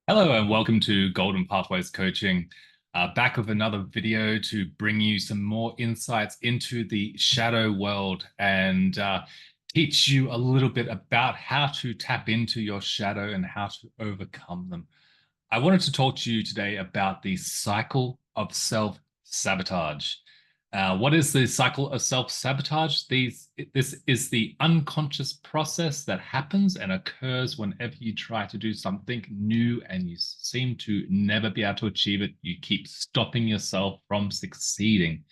Hello and welcome to Golden Pathways Coaching. Back with another video to bring you some more insights into the shadow world and teach you a little bit about how to tap into your shadow and how to overcome them. I wanted to talk to you today about the cycle of self-sabotage. What is the cycle of self-sabotage? This is the unconscious process that happens and occurs whenever you try to do something new and you seem to never be able to achieve it. You keep stopping yourself from succeeding.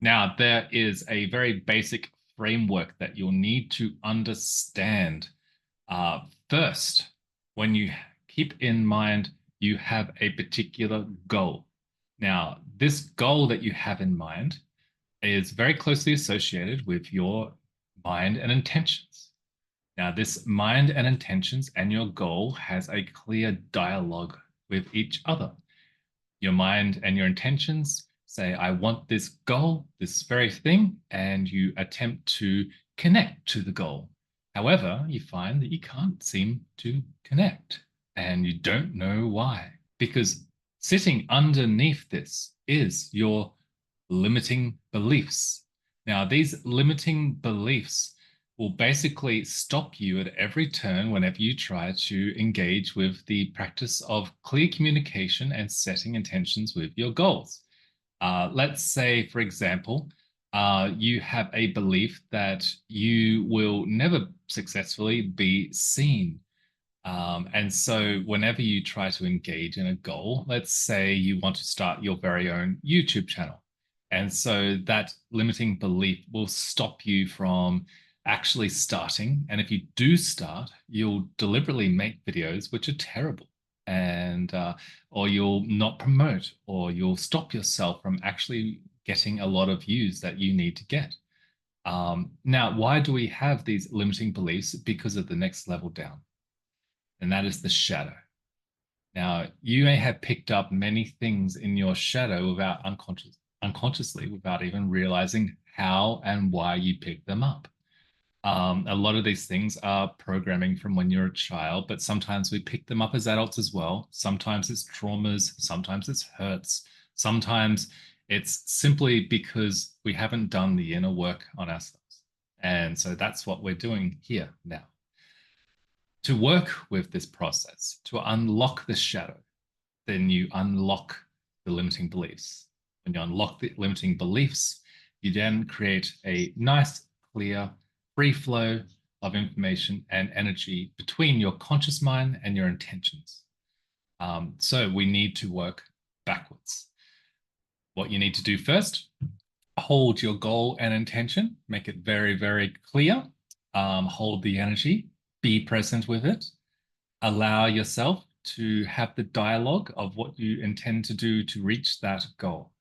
Now, there is a very basic framework that you'll need to understand. First, when you keep in mind you have a particular goal. Now, this goal that you have in mind is very closely associated with your mind and intentions. Now, this mind and intentions and your goal has a clear dialogue with each other. Your mind and your intentions say, I want this goal, this very thing, and you attempt to connect to the goal. However, you find that you can't seem to connect and you don't know why. Because sitting underneath this is your limiting beliefs. Now, these limiting beliefs will basically stop you at every turn whenever you try to engage with the practice of clear communication and setting intentions with your goals. Let's say, for example, you have a belief that you will never successfully be seen. And so whenever you try to engage in a goal, let's say you want to start your very own YouTube channel. And so that limiting belief will stop you from actually starting. And if you do start, you'll deliberately make videos which are terrible and or you'll not promote or you'll stop yourself from actually getting a lot of views that you need to get. Now, why do we have these limiting beliefs? Because of the next level down, and that is the shadow. Now, you may have picked up many things in your shadow without unconsciously, without even realizing how and why you picked them up. A lot of these things are programming from when you're a child, but sometimes we pick them up as adults as well. Sometimes it's traumas, sometimes it's hurts, sometimes it's simply because we haven't done the inner work on ourselves. And so that's what we're doing here now. To work with this process, to unlock the shadow, then you unlock the limiting beliefs. When you unlock the limiting beliefs, you then create a nice, clear, free flow of information and energy between your conscious mind and your intentions. So we need to work backwards. What you need to do first, hold your goal and intention, make it very, very clear, hold the energy, be present with it, allow yourself to have the dialogue of what you intend to do to reach that goal.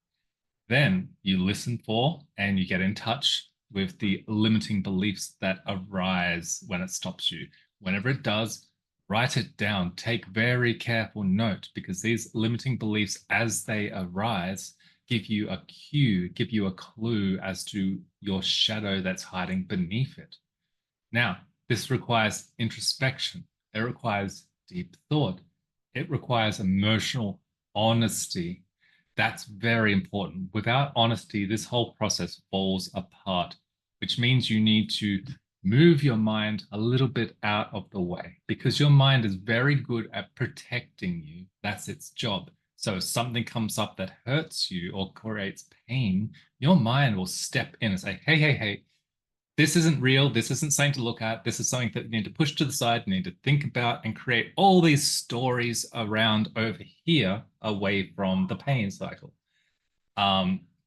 Then you listen for and you get in touch with the limiting beliefs that arise when it stops you. Whenever it does, write it down. Take very careful note because these limiting beliefs, as they arise, give you a cue, give you a clue as to your shadow that's hiding beneath it. Now, this requires introspection. It requires deep thought. It requires emotional honesty. That's very important. Without honesty, this whole process falls apart, which means you need to move your mind a little bit out of the way because your mind is very good at protecting you. That's its job. So if something comes up that hurts you or creates pain, your mind will step in and say, hey, hey, hey, this isn't real. This isn't something to look at. This is something that you need to push to the side, you need to think about and create all these stories around over here away from the pain cycle.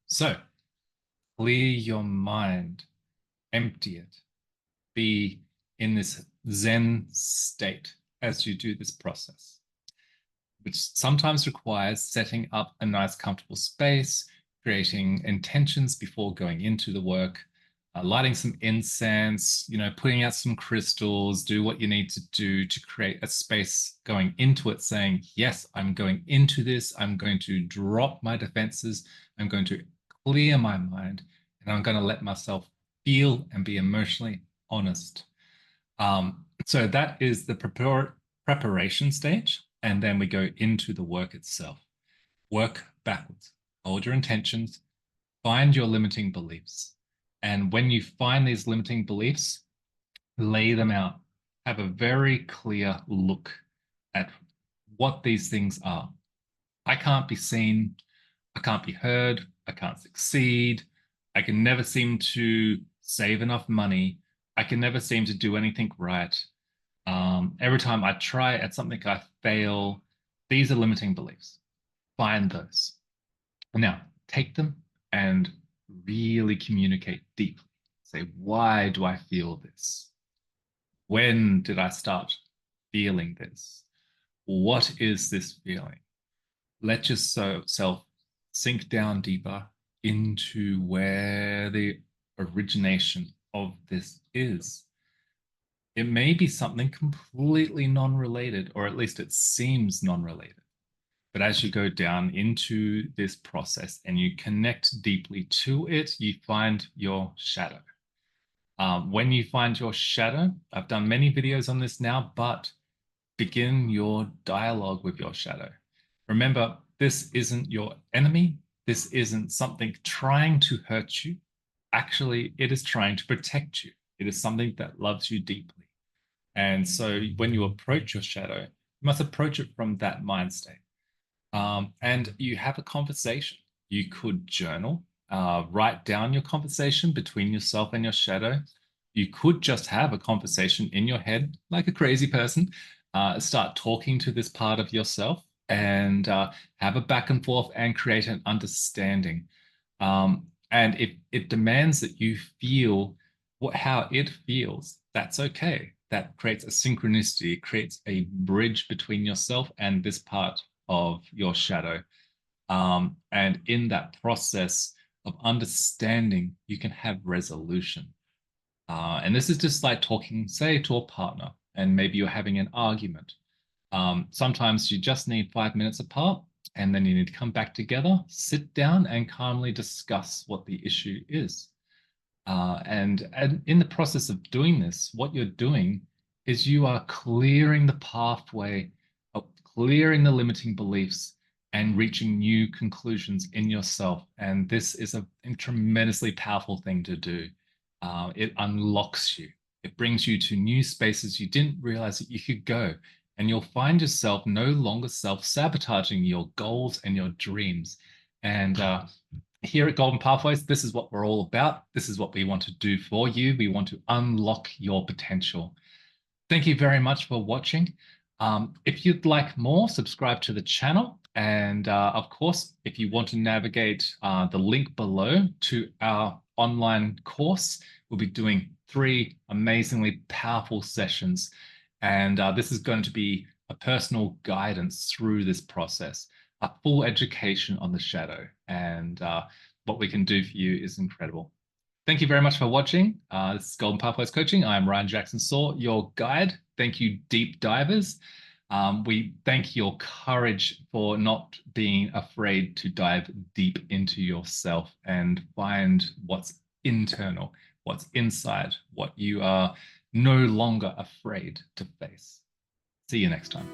So clear your mind, empty it, be in this Zen state as you do this process, which sometimes requires setting up a nice, comfortable space, creating intentions before going into the work, lighting some incense, putting out some crystals, do what you need to do to create a space going into it, saying, yes, I'm going into this. I'm going to drop my defenses. I'm going to clear my mind, and I'm going to let myself feel and be emotionally honest. So that is the preparation stage. And then we go into the work itself. Work backwards. Hold your intentions, find your limiting beliefs. And when you find these limiting beliefs, lay them out. Have a very clear look at what these things are. I can't be seen. I can't be heard. I can't succeed. I can never seem to save enough money. I can never seem to do anything right. Every time I try at something, I fail. These are limiting beliefs. Find those. Now, take them and really communicate deeply. Say, why do I feel this? When did I start feeling this? What is this feeling? Let yourself sink down deeper into where the origination of this is. It may be something completely non-related, or at least it seems non-related. But as you go down into this process and you connect deeply to it, you find your shadow. When you find your shadow, I've done many videos on this now, but begin your dialogue with your shadow. Remember, this isn't your enemy. This isn't something trying to hurt you. Actually, it is trying to protect you. It is something that loves you deeply. And so when you approach your shadow, you must approach it from that mind state. And you have a conversation. You could journal, write down your conversation between yourself and your shadow. You could just have a conversation in your head, like a crazy person, start talking to this part of yourself and have a back and forth and create an understanding. And if it demands that you feel how it feels, that's okay. That creates a synchronicity, it creates a bridge between yourself and this part of your shadow. And in that process of understanding, you can have resolution. And this is just like talking, say, to a partner, and maybe you're having an argument. Sometimes you just need 5 minutes apart, and then you need to come back together, sit down, and calmly discuss what the issue is. And in the process of doing this, what you're doing is you are clearing the pathway, of clearing the limiting beliefs, and reaching new conclusions in yourself. And this is a tremendously powerful thing to do. It unlocks you. It brings you to new spaces you didn't realize that you could go. And you'll find yourself no longer self-sabotaging your goals and your dreams. And here at Golden Pathways, this is what we're all about. This is what we want to do for you. We want to unlock your potential. Thank you very much for watching. If you'd like more, subscribe to the channel. And of course, if you want to navigate the link below to our online course, we'll be doing 3 amazingly powerful sessions. And this is going to be a personal guidance through this process, a full education on the shadow. And what we can do for you is incredible. Thank you very much for watching. This is Golden Pathways Coaching. I'm Ryan Jackson Saw, your guide. Thank you, deep divers. We thank your courage for not being afraid to dive deep into yourself and find what's internal, what's inside, what you are no longer afraid to face. See you next time.